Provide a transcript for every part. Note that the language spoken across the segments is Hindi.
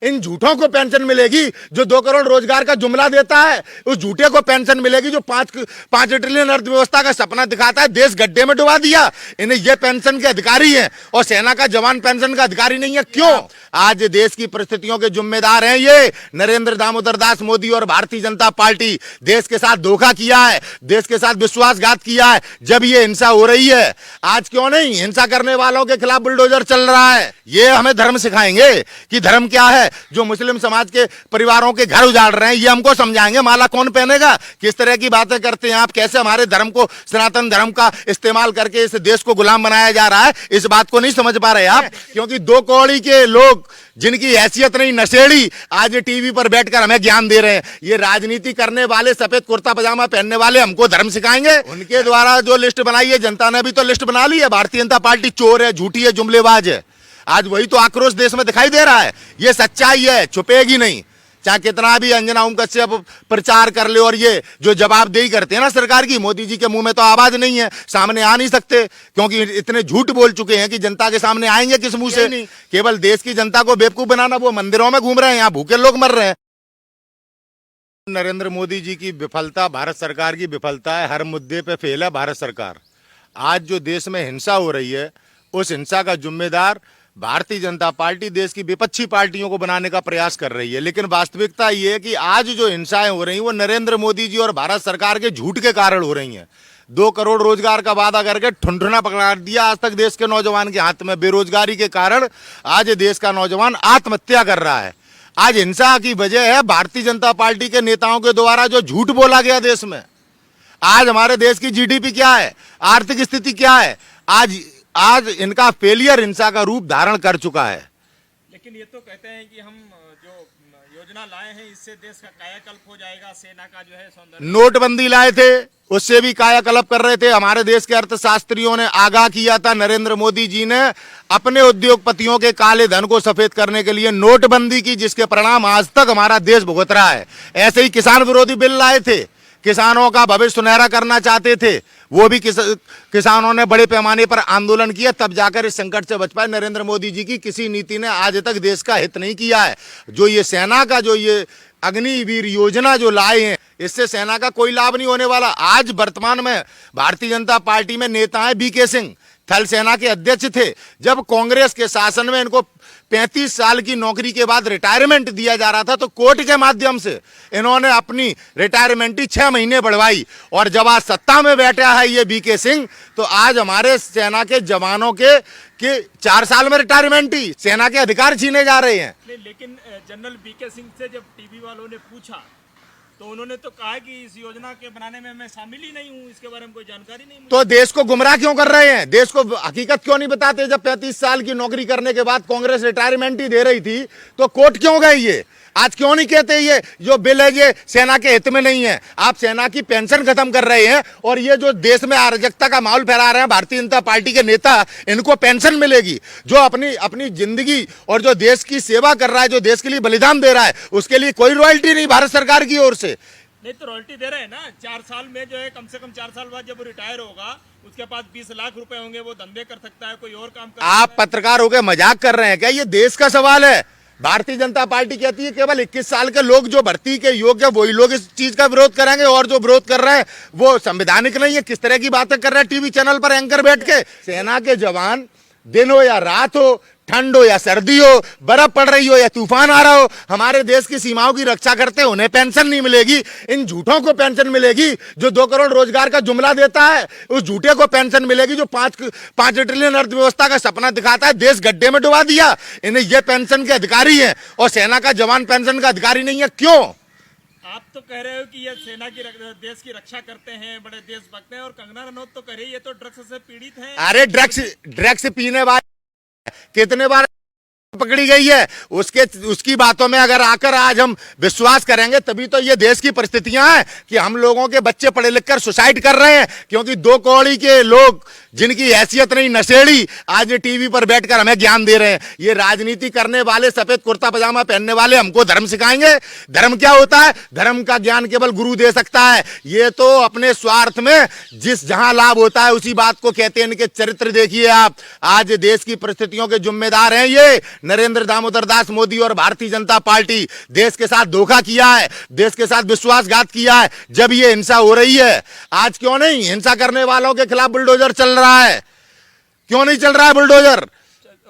इन झूठों को पेंशन मिलेगी जो 2 करोड़ रोजगार का जुमला देता है, उस झूठे को पेंशन मिलेगी जो 5 ट्रिलियन अर्थव्यवस्था का सपना दिखाता है। देश गड्ढे में डुबा दिया। इन्हें ये पेंशन के अधिकारी हैं और सेना का जवान पेंशन का अधिकारी नहीं है। क्यों? आज देश की परिस्थितियों के जिम्मेदार हैं ये नरेंद्र दामोदर दास मोदी और भारतीय जनता पार्टी। देश के साथ धोखा किया है, देश के साथ विश्वासघात किया है जब ये हिंसा हो रही है। आज क्यों नहीं? हिंसा करने वालों के खिलाफ बुलडोजर चल रहा है। ये हमें धर्म सिखाएंगे कि धर्म क्या है। जो मुस्लिम समाज के परिवारों के घर उजाड़ रहे हैं ये हमको समझाएंगे। माला कौन पहनेगा? किस तरह की बातें करते हैं आप? कैसे हमारे धर्म को, सनातन धर्म का इस्तेमाल करके इस देश को गुलाम बनाया जा रहा है, इस बात को नहीं समझ पा रहे आप। क्योंकि 2 कौड़ी के लोग जिनकी हैसियत नहीं, नशेड़ी, आज टीवी पर बैठकर हमें ज्ञान दे रहे हैं। ये राजनीति करने वाले, सफेद कुर्ता पजामा पहनने वाले हमको धर्म सिखाएंगे। उनके द्वारा जो लिस्ट बनाई है, जनता ने भी तो लिस्ट बना ली है। भारतीय जनता पार्टी चोर है, झूठी है, जुमलेबाज है। आज वही तो आक्रोश देश में दिखाई दे रहा है। ये सच्चाई है, छुपेगी नहीं। चाहे कितना भी अंजना ओम कश्यप प्रचार कर ले और ये जो जवाबदेही करते हैं ना सरकार की, मोदी जी के मुंह में तो आवाज नहीं है, सामने आ नहीं सकते क्योंकि इतने झूठ बोल चुके हैं कि जनता के सामने आएंगे किस मुंह से? नहीं, केवल देश की जनता को बेवकूफ बनाना। वो मंदिरों में घूम रहे हैं, यहाँ भूखे लोग मर रहे हैं। नरेंद्र मोदी जी की विफलता, भारत सरकार की विफलता है। हर मुद्दे पे फेल है भारत सरकार। आज जो देश में हिंसा हो रही है, उस हिंसा का जिम्मेदार भारतीय जनता पार्टी देश की विपक्षी पार्टियों को बनाने का प्रयास कर रही है। लेकिन वास्तविकता ये है कि आज जो हिंसाएं हो रही हैं वो नरेंद्र मोदी जी और भारत सरकार के झूठ के कारण हो रही हैं। 2 करोड़ रोजगार का वादा करके ठुनठुना पकड़ा दिया आज तक देश के नौजवान के हाथ में। बेरोजगारी के कारण आज देश का नौजवान आत्महत्या कर रहा है। आज हिंसा की वजह है भारतीय जनता पार्टी के नेताओं के द्वारा जो झूठ बोला गया देश में। आज हमारे देश की जीडीपी क्या है, आर्थिक स्थिति क्या है, आज इनका फेलियर हिंसा का रूप धारण कर चुका है। लेकिन ये तो कहते हैं कि हम जो योजना लाए हैं इससे देश का कायाकल्प हो जाएगा, सेना का जो है सौंदर्य। नोटबंदी लाए थे, उससे भी कायाकल्प कर रहे थे। हमारे देश के अर्थशास्त्रियों ने आगाह किया था, नरेंद्र मोदी जी ने अपने उद्योगपतियों के काले धन को सफेद करने के लिए नोटबंदी की, जिसके परिणाम आज तक हमारा देश भुगत रहा है। ऐसे ही किसान विरोधी बिल लाए थे, किसानों का भविष्य सुनहरा करना चाहते थे, वो भी किसानों ने बड़े पैमाने पर आंदोलन किया, तब जाकर इस संकट से बच पाए। नरेंद्र मोदी जी की किसी नीति ने आज तक देश का हित नहीं किया है। जो ये सेना का जो ये अग्निवीर योजना जो लाए हैं, इससे सेना का कोई लाभ नहीं होने वाला। आज वर्तमान में भारतीय जनता पार्टी में नेता है बीके सिंह, थल सेना के अध्यक्ष थे। जब कांग्रेस के शासन में इनको 35 साल की नौकरी के बाद रिटायरमेंट दिया जा रहा था तो कोर्ट के माध्यम से इन्होंने अपनी रिटायरमेंट 6 महीने बढ़वाई। और जब आज सत्ता में बैठा है ये बीके सिंह, तो आज हमारे सेना के जवानों के 4 साल में रिटायरमेंट ही, सेना के अधिकार छीने जा रहे हैं। लेकिन जनरल बीके सिंह से जब टीवी वालों ने पूछा तो उन्होंने तो कहा कि इस योजना के बनाने में मैं शामिल ही नहीं हूँ, इसके बारे में कोई जानकारी नहीं। तो देश को गुमराह क्यों कर रहे हैं? देश को हकीकत क्यों नहीं बताते? जब 35 साल की नौकरी करने के बाद कांग्रेस रिटायरमेंट ही दे रही थी तो कोर्ट क्यों गए? ये आज क्यों नहीं कहते ये जो बिल है ये सेना के हित में नहीं है? आप सेना की पेंशन खत्म कर रहे हैं और ये जो देश में अराजकता का माहौल फैला रहे हैं भारतीय जनता पार्टी के नेता, इनको पेंशन मिलेगी। जो अपनी जिंदगी और जो देश की सेवा कर रहा है, जो देश के लिए बलिदान दे रहा है, उसके लिए कोई रॉयल्टी नहीं भारत सरकार की ओर से। नहीं तो रॉयल्टी दे रहे हैं ना। 4 साल में जो है, कम से कम 4 साल बाद जब वो रिटायर होगा उसके पास 20 लाख रुपए होंगे, वो धंधे कर सकता है, कोई और काम कर सकता है। आप पत्रकार होकर मजाक कर रहे हैं क्या? ये देश का सवाल है। भारतीय जनता पार्टी कहती है केवल 21 साल के लोग जो भर्ती के योग्य वही लोग इस चीज का विरोध करेंगे, और जो विरोध कर रहे हैं वो संवैधानिक नहीं है। किस तरह की बातें कर रहे हैं टीवी चैनल पर एंकर बैठ के? सेना के जवान दिन हो या रात हो, ठंड हो या सर्दी हो, बर्फ पड़ रही हो या तूफान आ रहा हो, हमारे देश की सीमाओं की रक्षा करते हैं, उन्हें पेंशन नहीं मिलेगी। इन झूठों को पेंशन मिलेगी जो 2 करोड़ रोजगार का जुमला देता है, उस झूठे को पेंशन मिलेगी जो 5 ट्रिलियन अर्थव्यवस्था का सपना दिखाता है। देश गड्ढे में डुबा दिया। इन्हें ये पेंशन के अधिकारी हैं और सेना का जवान पेंशन का अधिकारी नहीं है। क्यों? आप तो कह रहे हो कि ये सेना की देश की रक्षा करते हैं, बड़े देशभक्त हैं, और कंगना रनौत तो कह रही है ये तो ड्रग्स से पीड़ित हैं। अरे ड्रग्स पीने वाले कितने बार पकड़ी गई है? उसकी बातों में अगर आकर आज हम विश्वास करेंगे तभी तो ये देश की परिस्थितियां हैं कि हम लोगों के बच्चे पढ़े लिखकर सुसाइड कर रहे हैं। क्योंकि 2 कौड़ी के लोग जिनकी हैसियत नहीं, नशेड़ी, आज टीवी पर बैठकर हमें ज्ञान दे रहे हैं। ये राजनीति करने वाले, सफेद कुर्ता पजामा पहनने वाले हमको धर्म सिखाएंगे। धर्म क्या होता है? धर्म का ज्ञान केवल गुरु दे सकता है। ये तो अपने स्वार्थ में जहां लाभ होता है उसी बात को कहते हैं। इनके चरित्र देखिए आप। आज देश की परिस्थितियों के जिम्मेदार हैं ये नरेंद्र दामोदर दास मोदी और भारतीय जनता पार्टी देश के साथ धोखा किया है, देश के साथ विश्वासघात किया है। जब ये हिंसा हो रही है, आज क्यों नहीं हिंसा करने वालों के खिलाफ बुलडोजर चल रहा है? क्यों नहीं चल रहा है बुलडोजर?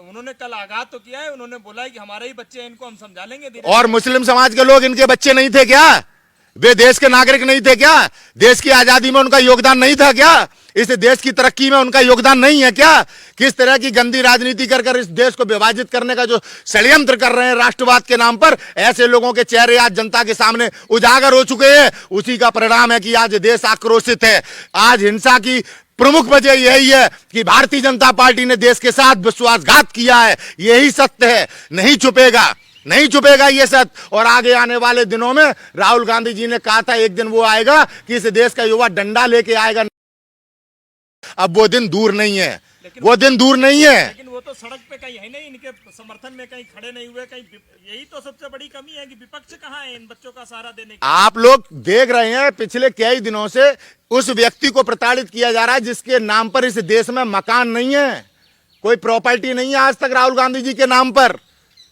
उन्होंने कल आगाह तो किया है, उन्होंने बोला है कि हमारे ही बच्चे हैं, इनको हम समझा लेंगे धीरे। और मुस्लिम समाज के लोग इनके बच्चे नहीं थे क्या? वे देश के नागरिक नहीं थे क्या? देश की आजादी में उनका योगदान नहीं था क्या? इस देश की तरक्की में उनका योगदान नहीं है क्या? किस तरह की गंदी राजनीति कर इस देश को विभाजित करने का जो षड्यंत्र कर रहे हैं राष्ट्रवाद के नाम पर, ऐसे लोगों के चेहरे आज जनता के सामने उजागर हो चुके हैं। उसी का परिणाम है कि आज देश आक्रोशित है। आज हिंसा की प्रमुख वजह यही है कि भारतीय जनता पार्टी ने देश के साथ विश्वासघात किया है। यही सत्य है, नहीं छुपेगा, नहीं छुपेगा ये सत्य। और आगे आने वाले दिनों में राहुल गांधी जी ने कहा था एक दिन वो आएगा कि इस देश का युवा डंडा लेके आएगा। अब वो दिन दूर नहीं है, वो दिन दूर नहीं है। लेकिन वो तो सड़क पे कहीं है नहीं, इनके समर्थन में कहीं खड़े नहीं हुए, कहीं यही तो सबसे बड़ी कमी है कि विपक्ष कहाँ है इन बच्चों का सहारा देने के। आप लोग देख रहे हैं पिछले कई दिनों से उस व्यक्ति को प्रताड़ित किया जा रहा है जिसके नाम पर इस देश में मकान नहीं है, कोई प्रॉपर्टी नहीं है। आज तक राहुल गांधी जी के नाम पर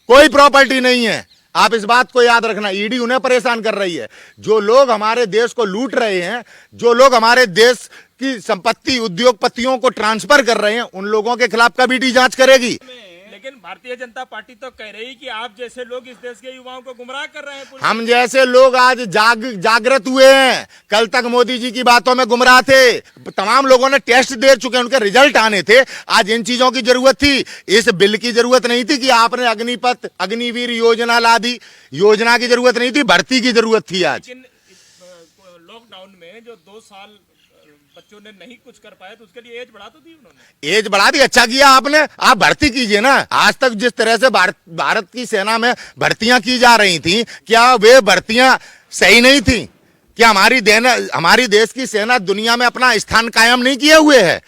कोई प्रॉपर्टी नहीं है। आप इस बात को याद रखना, ईडी उन्हें परेशान कर रही है। जो लोग हमारे देश को लूट रहे हैं, जो लोग हमारे देश की संपत्ति उद्योगपतियों को ट्रांसफर कर रहे हैं, उन लोगों के खिलाफ कभी ईडी जांच करेगी। लेकिन भारतीय जनता पार्टी तो कह रही कि आप जैसे लोग इस देश के युवाओं को गुमराह कर रहे हैं। हम जैसे लोग आज जागृत हुए हैं। कल तक मोदी जी की बातों में गुमराह थे। तमाम लोगों ने टेस्ट दे चुके हैं, उनके रिजल्ट आने थे। आज इन चीजों की जरूरत थी, इस बिल की जरूरत नहीं थी कि आपने अग्निपथ अग्निवीर योजना ला दी। योजना की जरूरत नहीं थी, भर्ती की जरूरत थी। आज लॉकडाउन में जो 2 साल बच्चों ने नहीं कुछ कर पाए तो उसके लिए एज बढ़ा तो दी उन्होंने। एज बढ़ा दी, अच्छा किया आपने। आप भर्ती कीजिए ना। आज तक जिस तरह से भारत की सेना में भर्तियां की जा रही थी, क्या वे भर्तियां सही नहीं थी? क्या हमारी देश की सेना दुनिया में अपना स्थान कायम नहीं किए हुए है?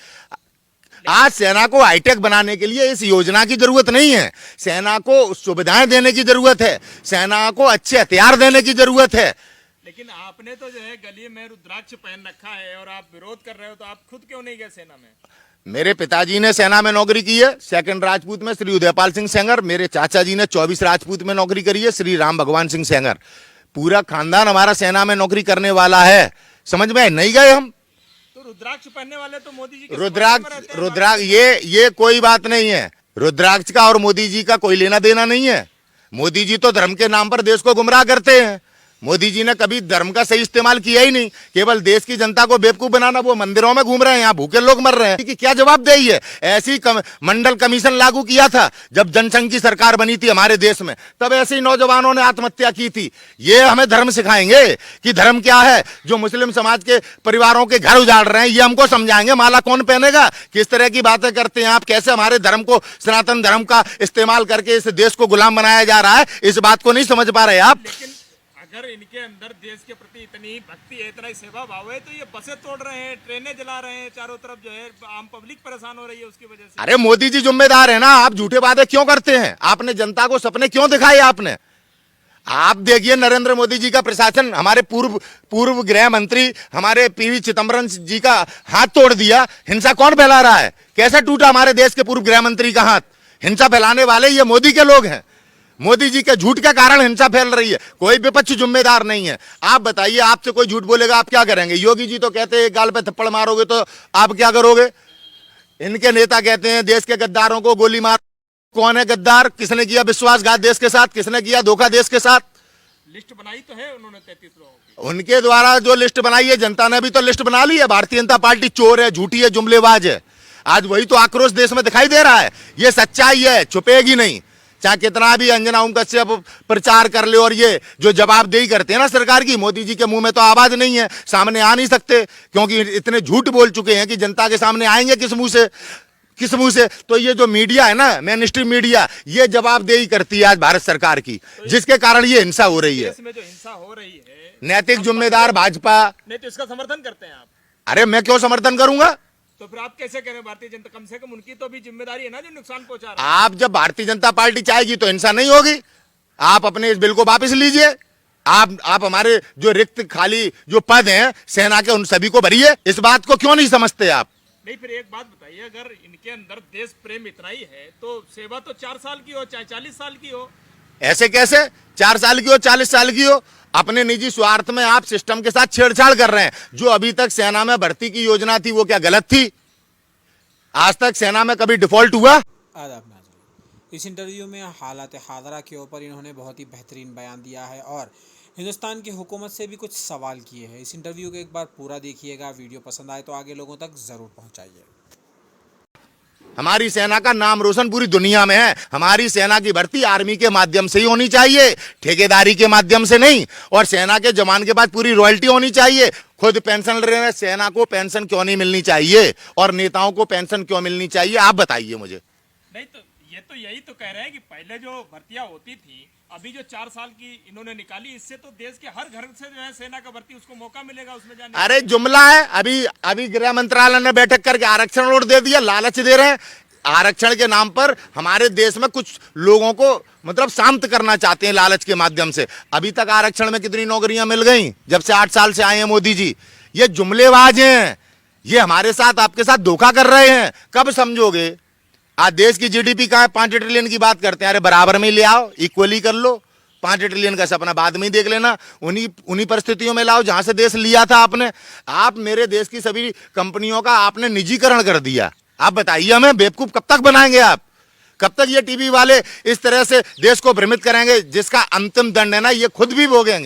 आज सेना को हाईटेक बनाने के लिए इस योजना की जरूरत नहीं है। सेना को सुविधाएं देने की जरूरत है, सेना को अच्छे हथियार देने की जरूरत है। लेकिन आपने तो जो है गले में रुद्राक्ष पहन रखा है और आप विरोध कर रहे हो, तो आप खुद क्यों नहीं गए सेना में? मेरे पिताजी ने सेना में नौकरी की है, 2nd राजपूत में श्री उदयपाल सिंह सेंगर। मेरे चाचा जी ने 24 राजपूत में नौकरी करी है, श्री राम भगवान सिंह सेंगर। पूरा खानदान हमारा सेना में नौकरी करने वाला है। समझ में नहीं गए हम? तो रुद्राक्ष पहनने वाले तो मोदी जी के रुद्राक्ष ये कोई बात नहीं है। रुद्राक्ष का और मोदी जी का कोई लेना देना नहीं है। मोदी जी तो धर्म के नाम पर देश को गुमराह करते हैं। मोदी जी ने कभी धर्म का सही इस्तेमाल किया ही नहीं, केवल देश की जनता को बेवकूफ बनाना। वो मंदिरों में घूम रहे हैं, यहाँ भूखे लोग मर रहे हैं कि क्या जवाबदेही है? ऐसी मंडल कमीशन लागू किया था जब जनसंघ की सरकार बनी थी हमारे देश में, तब ऐसे ही नौजवानों ने आत्महत्या की थी। ये हमें धर्म सिखाएंगे कि धर्म क्या है? जो मुस्लिम समाज के परिवारों के घर उजाड़ रहे हैं, ये हमको समझाएंगे? माला कौन पहनेगा? किस तरह की बातें करते हैं आप? कैसे हमारे धर्म को, सनातन धर्म का इस्तेमाल करके इस देश को गुलाम बनाया जा रहा है? इस बात को नहीं समझ पा रहे आप। अगर इनके अंदर देश के प्रति इतनी भक्ति है, इतना ही सेवा भाव है, तो ये बसें तोड़ रहे हैं, ट्रेनें जला रहे हैं, चारों तरफ जो है आम पब्लिक परेशान हो रही है उसकी वजह से। अरे मोदी जी जिम्मेदार है ना। आप झूठे वादे क्यों करते हैं? आपने जनता को सपने क्यों दिखाए? आपने आप देखिए नरेंद्र मोदी जी का प्रशासन, हमारे पूर्व गृह मंत्री हमारे पीवी चिदम्बरम जी का हाथ तोड़ दिया। हिंसा कौन फैला रहा है? कैसे टूटा हमारे देश के पूर्व गृह मंत्री का हाथ? हिंसा फैलाने वाले ये मोदी के लोग हैं। मोदी जी के झूठ के कारण हिंसा फैल रही है। कोई विपक्ष जिम्मेदार नहीं है। आप बताइए, आपसे कोई झूठ बोलेगा, आप क्या करेंगे? योगी जी तो कहते हैं गाल पे थप्पड़ मारोगे तो आप क्या करोगे? इनके नेता कहते हैं देश के गद्दारों को गोली मार। कौन है गद्दार? किसने किया विश्वासघात देश के साथ? किसने किया धोखा देश के साथ? लिस्ट बनाई तो है उन्होंने 33 लोगों की। उनके द्वारा जो लिस्ट बनाई है, जनता ने भी तो लिस्ट बना ली है। भारतीय जनता पार्टी चोर है, झूठी है, जुमलेबाज है। आज वही तो आक्रोश देश में दिखाई दे रहा है। ये सच्चाई है, छुपेगी नहीं। चाहे कितना भी अंजना ओम कश्यप प्रचार कर ले और ये जो जवाबदेही करते हैं ना सरकार की, मोदी जी के मुंह में तो आवाज नहीं है, सामने आ नहीं सकते, क्योंकि इतने झूठ बोल चुके हैं कि जनता के सामने आएंगे किस मुंह से, किस मुंह से? तो ये जो मीडिया है ना, मेन स्ट्रीम मीडिया, ये जवाबदेही करती है आज भारत सरकार की, जिसके कारण ये हिंसा हो रही है। इसमें जो हिंसा हो रही है, नैतिक जिम्मेदार भाजपा नहीं तो इसका समर्थन करते हैं आप? अरे मैं क्यों समर्थन करूंगा? तो फिर आप कैसे करें? भारतीय जनता, कम से कम उनकी तो भी जिम्मेदारी है ना जो नुकसान पहुंचा रहा है। आप जब भारतीय जनता पार्टी चाहेगी तो हिंसा नहीं होगी। आप अपने इस बिल को वापस लीजिए। आप हमारे जो रिक्त खाली जो पद हैं सेना के, उन सभी को भरिए। इस बात को क्यों नहीं समझते आप? नहीं, फिर एक बात बताइए, अगर इनके अंदर देश प्रेम इतना ही है तो सेवा तो 4 साल की हो चाहे 40 साल की हो। ऐसे कैसे 4 साल की हो 40 साल की हो? अपने निजी स्वार्थ में आप सिस्टम के साथ छेड़छाड़ कर रहे हैं। जो अभी तक सेना में भर्ती की योजना थी वो क्या गलत थी? आज तक सेना में कभी डिफॉल्ट हुआ? आदाब नाज़रीन, इस इंटरव्यू में हालात हादरा के ऊपर इन्होंने बहुत ही बेहतरीन बयान दिया है और हिंदुस्तान की हुकूमत से भी कुछ सवाल किए हैं। इस इंटरव्यू को एक बार पूरा देखिएगा, वीडियो पसंद आए तो आगे लोगों तक ज़रूर पहुंचाइए। हमारी सेना का नाम रोशन पूरी दुनिया में है। हमारी सेना की भर्ती आर्मी के माध्यम से ही होनी चाहिए, ठेकेदारी के माध्यम से नहीं। और सेना के जवान के पास पूरी रॉयल्टी होनी चाहिए। खुद पेंशन ले रहे हैं, सेना को पेंशन क्यों नहीं मिलनी चाहिए और नेताओं को पेंशन क्यों मिलनी चाहिए? आप बताइए मुझे। नहीं तो ये तो यही तो कह रहे हैं कि पहले जो भर्तियां होती थी, अभी जो 4 साल की इन्होंने निकाली, इससे तो देश के हर घर से जो है सेना का भर्ती उसको मौका मिलेगा उसमें जाने। अरे जुमला है। अभी गृह मंत्रालय ने बैठक करके आरक्षण और दे दिया, लालच दे रहे हैं। आरक्षण के नाम पर हमारे देश में कुछ लोगों को मतलब शांत करना चाहते हैं लालच के माध्यम से। अभी तक आरक्षण में कितनी नौकरियां मिल गई जब से 8 साल से आए हैं मोदी जी? ये जुमलेबाज हैं, ये हमारे साथ आपके साथ धोखा कर रहे हैं। कब समझोगे? आज देश की जीडीपी कहाँ है? 5 ट्रिलियन की बात करते हैं। अरे बराबर में ही ले आओ, इक्वली कर लो। 5 ट्रिलियन का सपना बाद में ही देख लेना। उन्हीं परिस्थितियों में लाओ जहां से देश लिया था आपने। आप मेरे देश की सभी कंपनियों का आपने निजीकरण कर दिया। आप बताइए हमें, बेवकूफ कब तक बनाएंगे आप? कब तक ये टीवी वाले इस तरह से देश को भ्रमित करेंगे, जिसका अंतिम दंड है ना ये खुद भी भोगेंगे।